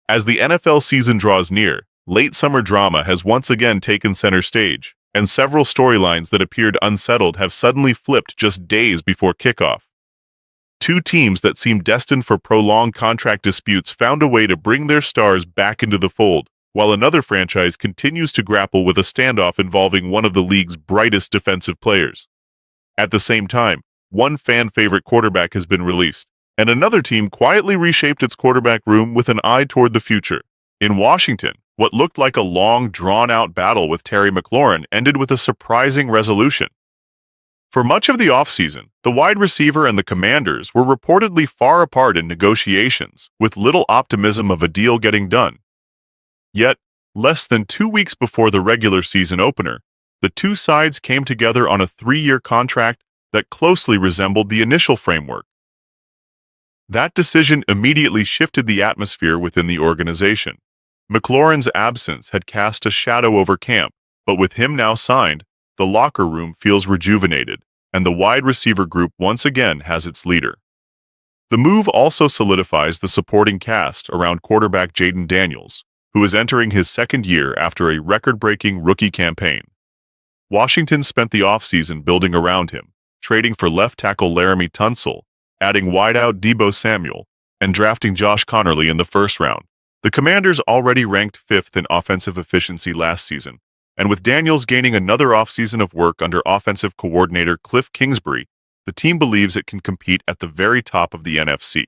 As the NFL season draws near, late summer drama has once again taken center stage, and several storylines that appeared unsettled have suddenly flipped just days before kickoff. Two teams that seemed destined for prolonged contract disputes found a way to bring their stars back into the fold, while another franchise continues to grapple with a standoff involving one of the league's brightest defensive players. At the same time, one fan-favorite quarterback has been released, and another team quietly reshaped its quarterback room with an eye toward the future. In Washington, what looked like a long, drawn-out battle with Terry McLaurin ended with a surprising resolution. For much of the offseason, the wide receiver and the Commanders were reportedly far apart in negotiations, with little optimism of a deal getting done. Yet, less than 2 weeks before the regular season opener, the two sides came together on a 3-year contract that closely resembled the initial framework. That decision immediately shifted the atmosphere within the organization. McLaurin's absence had cast a shadow over camp, but with him now signed, the locker room feels rejuvenated, and the wide receiver group once again has its leader. The move also solidifies the supporting cast around quarterback Jayden Daniels, who is entering his second year after a record-breaking rookie campaign. Washington spent the offseason building around him, trading for left tackle Laramie Tunsil, adding wideout Deebo Samuel, and drafting Josh Connerly in the first round. The Commanders already ranked 5th in offensive efficiency last season, and with Daniels gaining another offseason of work under offensive coordinator Cliff Kingsbury, the team believes it can compete at the very top of the NFC.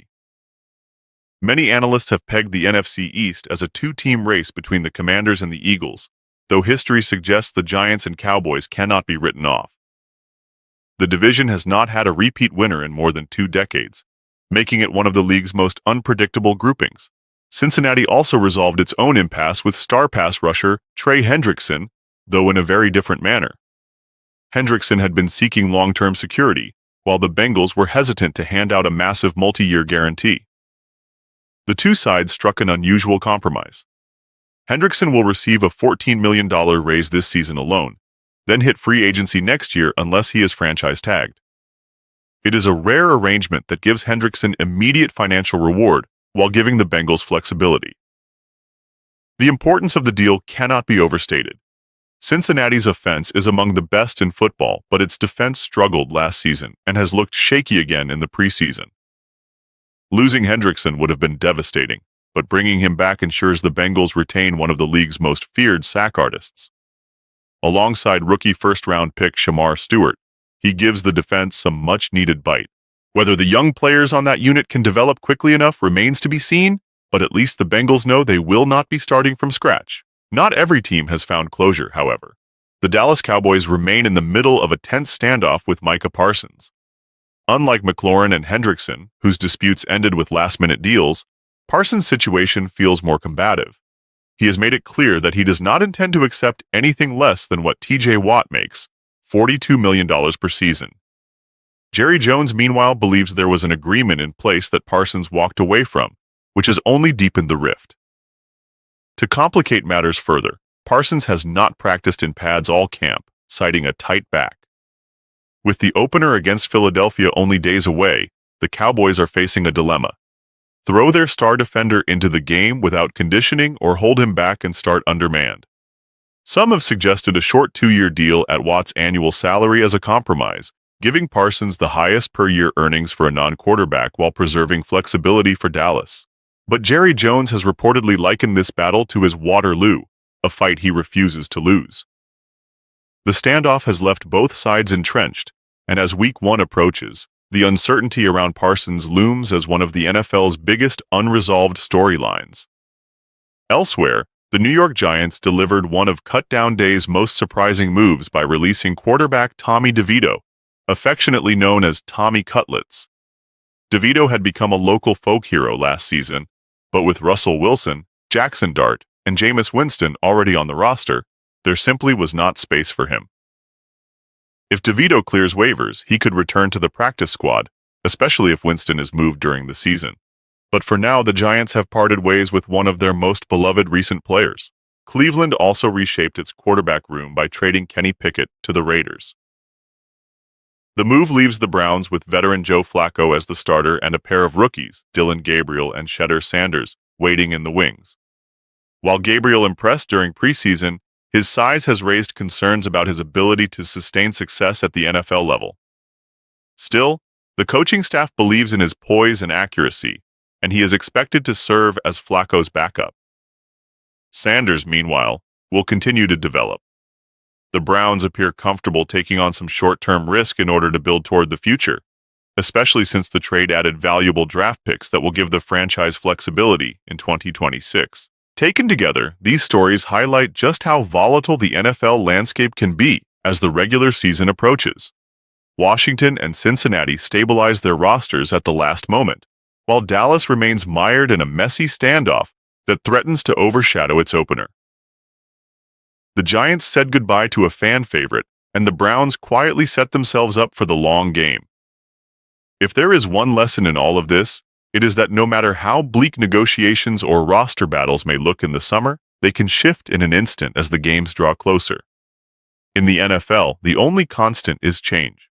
Many analysts have pegged the NFC East as a two-team race between the Commanders and the Eagles, though history suggests the Giants and Cowboys cannot be written off. The division has not had a repeat winner in more than 2 decades, making it one of the league's most unpredictable groupings. Cincinnati also resolved its own impasse with star pass rusher Trey Hendrickson, though in a very different manner. Hendrickson had been seeking long-term security, while the Bengals were hesitant to hand out a massive multi-year guarantee. The two sides struck an unusual compromise. Hendrickson will receive a $14 million raise this season alone, then hit free agency next year unless he is franchise tagged. It is a rare arrangement that gives Hendrickson immediate financial reward while giving the Bengals flexibility. The importance of the deal cannot be overstated. Cincinnati's offense is among the best in football, but its defense struggled last season and has looked shaky again in the preseason. Losing Hendrickson would have been devastating, but bringing him back ensures the Bengals retain one of the league's most feared sack artists. Alongside rookie first-round pick Shamar Stewart, he gives the defense some much-needed bite. Whether the young players on that unit can develop quickly enough remains to be seen, but at least the Bengals know they will not be starting from scratch. Not every team has found closure, however. The Dallas Cowboys remain in the middle of a tense standoff with Micah Parsons. Unlike McLaurin and Hendrickson, whose disputes ended with last-minute deals, Parsons' situation feels more combative. He has made it clear that he does not intend to accept anything less than what TJ Watt makes, $42 million per season. Jerry Jones, meanwhile, believes there was an agreement in place that Parsons walked away from, which has only deepened the rift. To complicate matters further, Parsons has not practiced in pads all camp, citing a tight back. With the opener against Philadelphia only days away, the Cowboys are facing a dilemma. Throw their star defender into the game without conditioning or hold him back and start undermanned. Some have suggested a short 2-year deal at Watt's annual salary as a compromise, giving Parsons the highest per-year earnings for a non-quarterback while preserving flexibility for Dallas. But Jerry Jones has reportedly likened this battle to his Waterloo, a fight he refuses to lose. The standoff has left both sides entrenched, and as Week 1 approaches, the uncertainty around Parsons looms as one of the NFL's biggest unresolved storylines. Elsewhere, the New York Giants delivered one of Cut-Down Day's most surprising moves by releasing quarterback Tommy DeVito, affectionately known as Tommy Cutlets. DeVito had become a local folk hero last season, but with Russell Wilson, Jackson Dart, and Jameis Winston already on the roster, there simply was not space for him. If DeVito clears waivers, he could return to the practice squad, especially if Winston is moved during the season. But for now, the Giants have parted ways with one of their most beloved recent players. Cleveland also reshaped its quarterback room by trading Kenny Pickett to the Raiders. The move leaves the Browns with veteran Joe Flacco as the starter and a pair of rookies, Dylan Gabriel and Shedeur Sanders, waiting in the wings. While Gabriel impressed during preseason, his size has raised concerns about his ability to sustain success at the NFL level. Still, the coaching staff believes in his poise and accuracy, and he is expected to serve as Flacco's backup. Sanders, meanwhile, will continue to develop. The Browns appear comfortable taking on some short-term risk in order to build toward the future, especially since the trade added valuable draft picks that will give the franchise flexibility in 2026. Taken together, these stories highlight just how volatile the NFL landscape can be as the regular season approaches. Washington and Cincinnati stabilize their rosters at the last moment, while Dallas remains mired in a messy standoff that threatens to overshadow its opener. The Giants said goodbye to a fan favorite, and the Browns quietly set themselves up for the long game. If there is one lesson in all of this, it is that no matter how bleak negotiations or roster battles may look in the summer, they can shift in an instant as the games draw closer. In the NFL, the only constant is change.